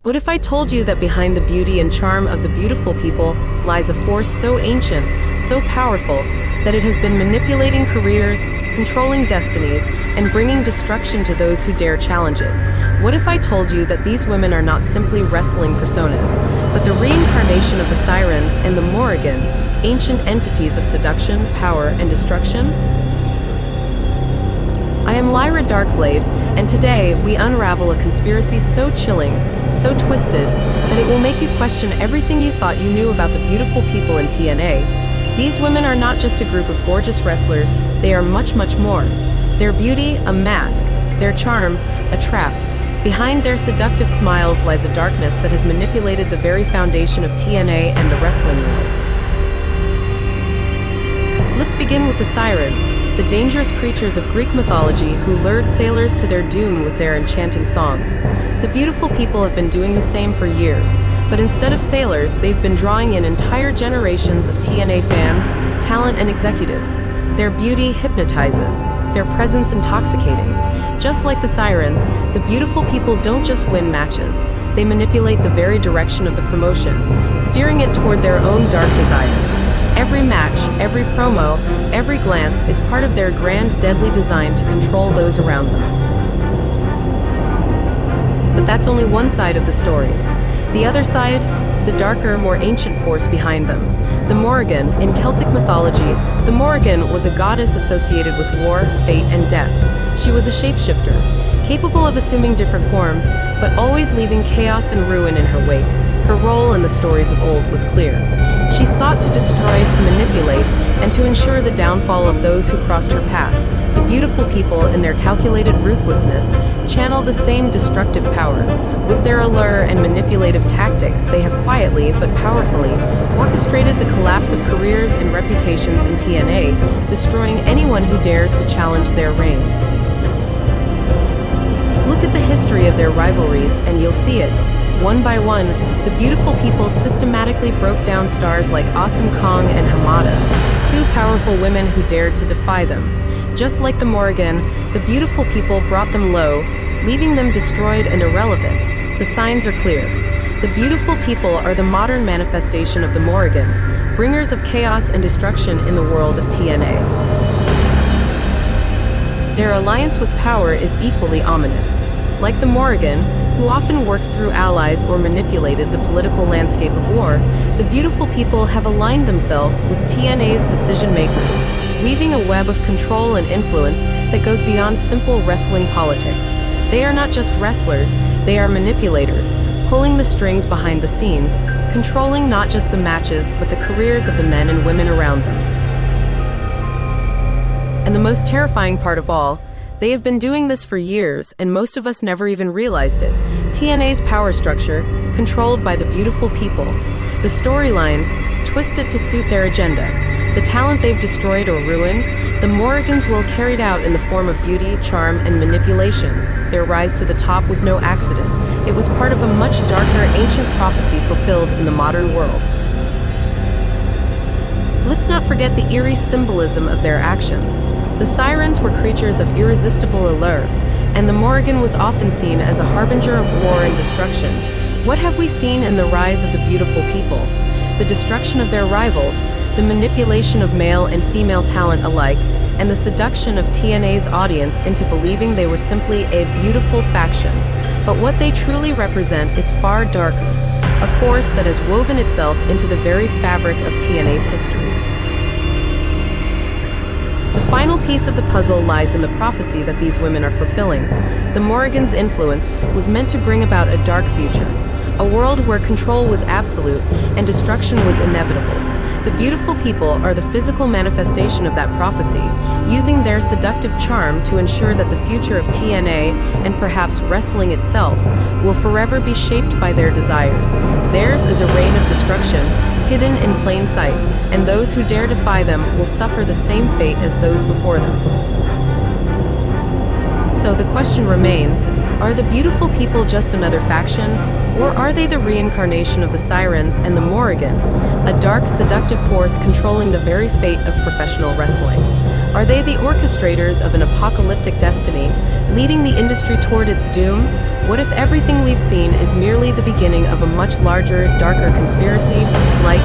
What if I told you that behind the beauty and charm of the beautiful people lies a force so ancient, so powerful, that it has been manipulating careers, controlling destinies, and bringing destruction to those who dare challenge it? What if I told you that these women are not simply wrestling personas, but the reincarnation of the Sirens and the Morrigan, ancient entities of seduction, power, and destruction? I am Lyra Darkblade, and today we unravel a conspiracy so chilling, so twisted, that it will make you question everything you thought you knew about the beautiful people in TNA. These women are not just a group of gorgeous wrestlers, they are much, much more. Their beauty, a mask; their charm, a trap. Behind their seductive smiles lies a darkness that has manipulated the very foundation of TNA and the wrestling world. Let's begin with the Sirens, the dangerous creatures of Greek mythology who lured sailors to their doom with their enchanting songs. The beautiful people have been doing the same for years, but instead of sailors, they've been drawing in entire generations of TNA fans, talent, and executives. Their beauty hypnotizes, their presence intoxicating. Just like the Sirens, the beautiful people don't just win matches, they manipulate the very direction of the promotion, steering it toward their own dark desires. Every match, every promo, every glance is part of their grand, deadly design to control those around them. But that's only one side of the story. The other side, the darker, more ancient force behind them. The Morrigan. In Celtic mythology, the Morrigan was a goddess associated with war, fate, and death. She was a shapeshifter, capable of assuming different forms, but always leaving chaos and ruin in her wake. Her role in the stories of old was clear. She sought to destroy, to manipulate, and to ensure the downfall of those who crossed her path. The beautiful people, in their calculated ruthlessness, channeled the same destructive power. With their allure and manipulative tactics, they have quietly, but powerfully, orchestrated the collapse of careers and reputations in TNA, destroying anyone who dares to challenge their reign. Look at the history of their rivalries, and you'll see it. One by one, the beautiful people systematically broke down stars like Awesome Kong and Hamada, two powerful women who dared to defy them. Just like the Morrigan, the beautiful people brought them low, leaving them destroyed and irrelevant. The signs are clear. The beautiful people are the modern manifestation of the Morrigan, bringers of chaos and destruction in the world of TNA. Their alliance with power is equally ominous. Like the Morrigan, who often worked through allies or manipulated the political landscape of war, the beautiful people have aligned themselves with TNA's decision makers, weaving a web of control and influence that goes beyond simple wrestling politics. They are not just wrestlers, they are manipulators, pulling the strings behind the scenes, controlling not just the matches, but the careers of the men and women around them. And the most terrifying part of all, they have been doing this for years, and most of us never even realized it. TNA's power structure, controlled by the beautiful people. The storylines, twisted to suit their agenda. The talent they've destroyed or ruined, the Morrigans will carried out in the form of beauty, charm, and manipulation. Their rise to the top was no accident. It was part of a much darker, ancient prophecy fulfilled in the modern world. Let's not forget the eerie symbolism of their actions. The Sirens were creatures of irresistible allure, and the Morrigan was often seen as a harbinger of war and destruction. What have we seen in the rise of the beautiful people? The destruction of their rivals, the manipulation of male and female talent alike, and the seduction of TNA's audience into believing they were simply a beautiful faction. But what they truly represent is far darker, a force that has woven itself into the very fabric of TNA's history. The final piece of the puzzle lies in the prophecy that these women are fulfilling. The Morrigan's influence was meant to bring about a dark future, a world where control was absolute and destruction was inevitable. The beautiful people are the physical manifestation of that prophecy, using their seductive charm to ensure that the future of TNA, and perhaps wrestling itself, will forever be shaped by their desires. Theirs is a reign of destruction, hidden in plain sight, and those who dare defy them will suffer the same fate as those before them. So the question remains, are the beautiful people just another faction, or are they the reincarnation of the Sirens and the Morrigan, a dark, seductive force controlling the very fate of professional wrestling? Are they the orchestrators of an apocalyptic destiny, leading the industry toward its doom? What if everything we've seen is merely the beginning of a much larger, darker conspiracy, like